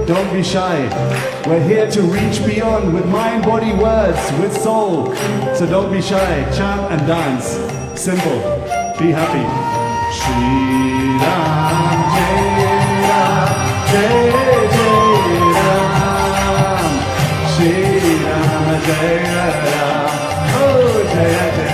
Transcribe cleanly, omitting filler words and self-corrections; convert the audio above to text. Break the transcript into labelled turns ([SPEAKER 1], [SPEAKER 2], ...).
[SPEAKER 1] don't be shy. We're here to reach beyond with mind, body, words, with soul. So don't be shy, chant and dance. Simple, be happy. Shri Ram, Jai Ram, Jai Jai Ram. Shri Ram, Jai Ram, oh Jai Jai.